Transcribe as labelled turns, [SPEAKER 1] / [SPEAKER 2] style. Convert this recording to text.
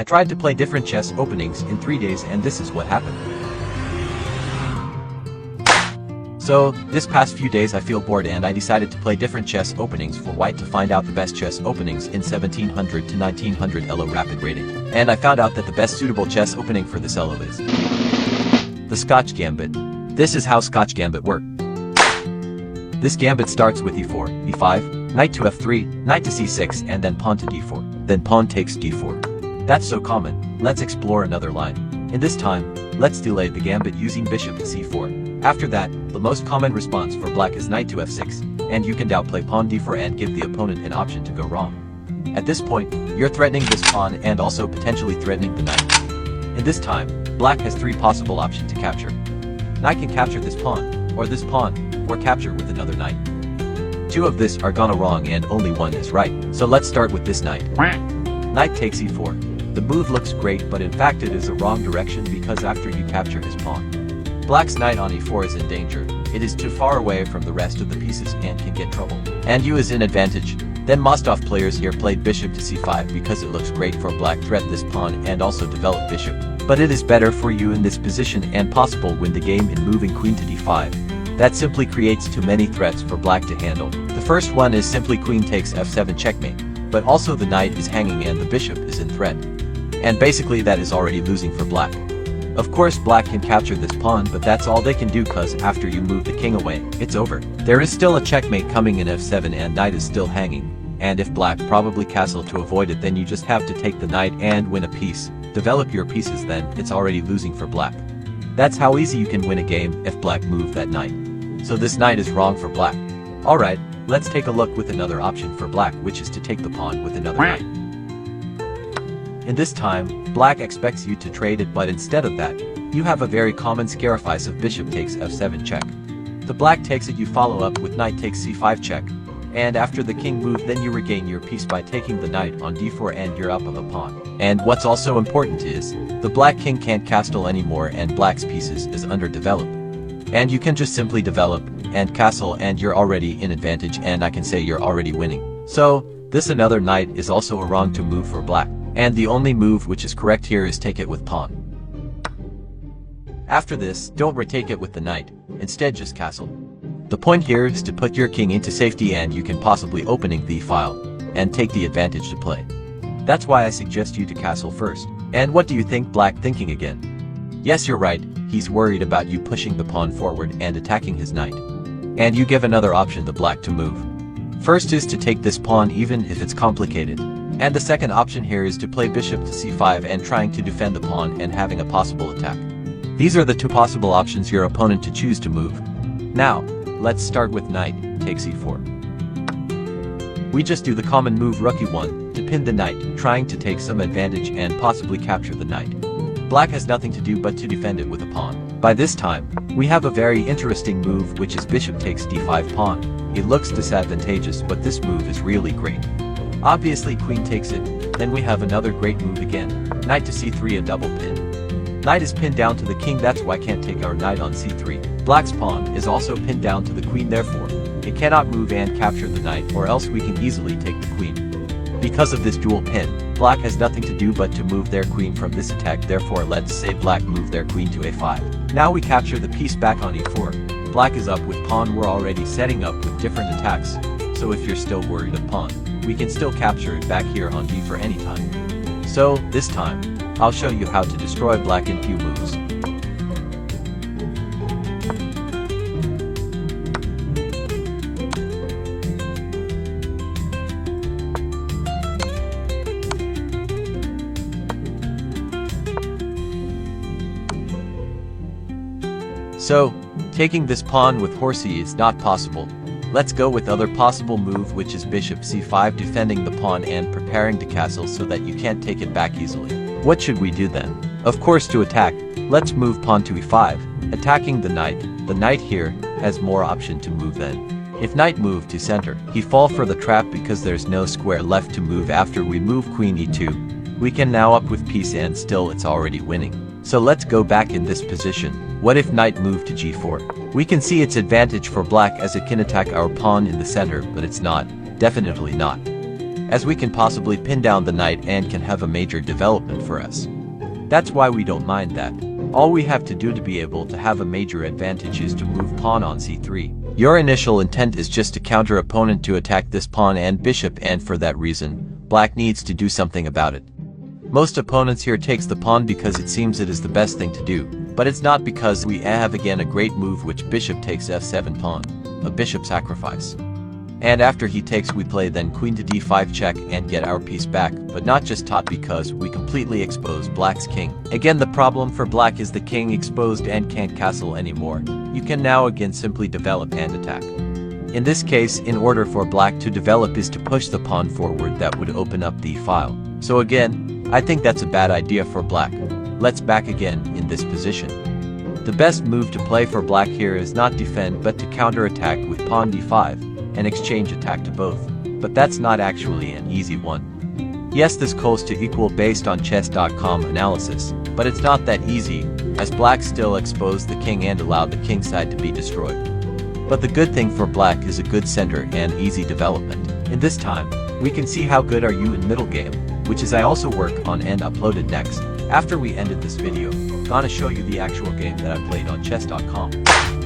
[SPEAKER 1] I tried to play different chess openings in 3 days and this is what happened. So, this past few days I feel bored and I decided to play different chess openings for white to find out the best chess openings in 1700 to 1900 ELO rapid rating. And I found out that the best suitable chess opening for this ELO is the Scotch Gambit. This is how Scotch Gambit works. This gambit starts with e4, e5, knight to f3, knight to c6 and then pawn to d4. Then pawn takes d4. That's so common. Let's explore another line. In this time, let's delay the gambit using bishop to c4. After that, the most common response for black is knight to f6, and you can outplay pawn d4 and give the opponent an option to go wrong. At this point, you're threatening this pawn and also potentially threatening the knight. In this time, black has 3 possible options to capture. Knight can capture this pawn, or capture with another knight. 2 of this are gonna wrong and only 1 is right, so let's start with this knight. Knight takes e4. The move looks great but in fact it is a wrong direction because after you capture his pawn, black's knight on e4 is in danger. It is too far away from the rest of the pieces and can get trouble. And you is in advantage. Then Mostov players here played bishop to c5 because it looks great for black threat this pawn and also develop bishop. But it is better for you in this position and possible win the game in moving queen to d5. That simply creates too many threats for black to handle. The first one is simply queen takes f7 checkmate. But also the knight is hanging and the bishop is in threat. And basically that is already losing for black. Of course black can capture this pawn but that's all they can do cause after you move the king away, it's over. There is still a checkmate coming in f7 and knight is still hanging. And if black probably castle to avoid it then you just have to take the knight and win a piece. Develop your pieces then it's already losing for black. That's how easy you can win a game if black move that knight. So this knight is wrong for black. Alright, let's take a look with another option for black which is to take the pawn with another knight. In this time, black expects you to trade it but instead of that, you have a very common scarify of bishop takes f7 check. The black takes it you follow up with knight takes c5 check. And after the king move then you regain your piece by taking the knight on d4 and you're up of a pawn. And what's also important is, the black king can't castle anymore and black's pieces is underdeveloped. And you can just simply develop and castle and you're already in advantage and I can say you're already winning. So, this another knight is also a wrong to move for black. And the only move which is correct here is take it with pawn. After this, don't retake it with the knight, instead just castle. The point here is to put your king into safety and you can possibly opening the file, and take the advantage to play. That's why I suggest you to castle first. And what do you think black thinking again? Yes you're right, he's worried about you pushing the pawn forward and attacking his knight. And you give another option the black to move. First is to take this pawn even if it's complicated. And the second option here is to play bishop to c5 and trying to defend the pawn and having a possible attack. These are the 2 possible options your opponent to choose to move. Now, let's start with knight takes e4. We just do the common move rook e1 to pin the knight, trying to take some advantage and possibly capture the knight. Black has nothing to do but to defend it with a pawn. By this time, we have a very interesting move which is bishop takes d5 pawn. It looks disadvantageous but this move is really great. Obviously queen takes it, then we have another great move again, knight to c3 a double pin. Knight is pinned down to the king that's why can't take our knight on c3. Black's pawn is also pinned down to the queen therefore, it cannot move and capture the knight or else we can easily take the queen. Because of this dual pin, black has nothing to do but to move their queen from this attack therefore let's say black move their queen to a5. Now we capture the piece back on e4, black is up with pawn we're already setting up with different attacks, so if you're still worried of pawn, we can still capture it back here on d4 anytime. So, this time, I'll show you how to destroy black in few moves. So, taking this pawn with horsey is not possible. Let's go with other possible move which is bishop c5 defending the pawn and preparing to castle so that you can't take it back easily. What should we do then? Of course to attack, let's move pawn to e5, attacking the knight here has more option to move then. If knight move to center, he fall for the trap because there's no square left to move after we move queen e2. We can now up with piece and still it's already winning. So let's go back in this position. What if knight move to g4? We can see its advantage for black as it can attack our pawn in the center, but it's not, definitely not. as we can possibly pin down the knight and can have a major development for us. That's why we don't mind that. All we have to do to be able to have a major advantage is to move pawn on c3. Your initial intent is just to counter opponent to attack this pawn and bishop, and for that reason, black needs to do something about it. Most opponents here takes the pawn because it seems it is the best thing to do, but it's not, because we have again a great move which bishop takes f7 pawn, a bishop sacrifice. And after he takes we play then queen to d5 check and get our piece back, but not just taught because we completely expose black's king. Again, the problem for black is the king exposed and can't castle anymore. You can now again simply develop and attack. In this case, in order for black to develop is to push the pawn forward. That would open up the file. So again, I think that's a bad idea for black. Let's back again in this position. The best move to play for black here is not defend but to counter-attack with pawn d5, and exchange attack to both. But that's not actually an easy one. Yes, this calls to equal based on chess.com analysis, but it's not that easy, as black still exposed the king and allowed the king side to be destroyed. But the good thing for black is a good center and easy development. In this time, we can see how good are you in middle game, which is I also work on and uploaded next. After we ended this video, gonna show you the actual game that I played on chess.com.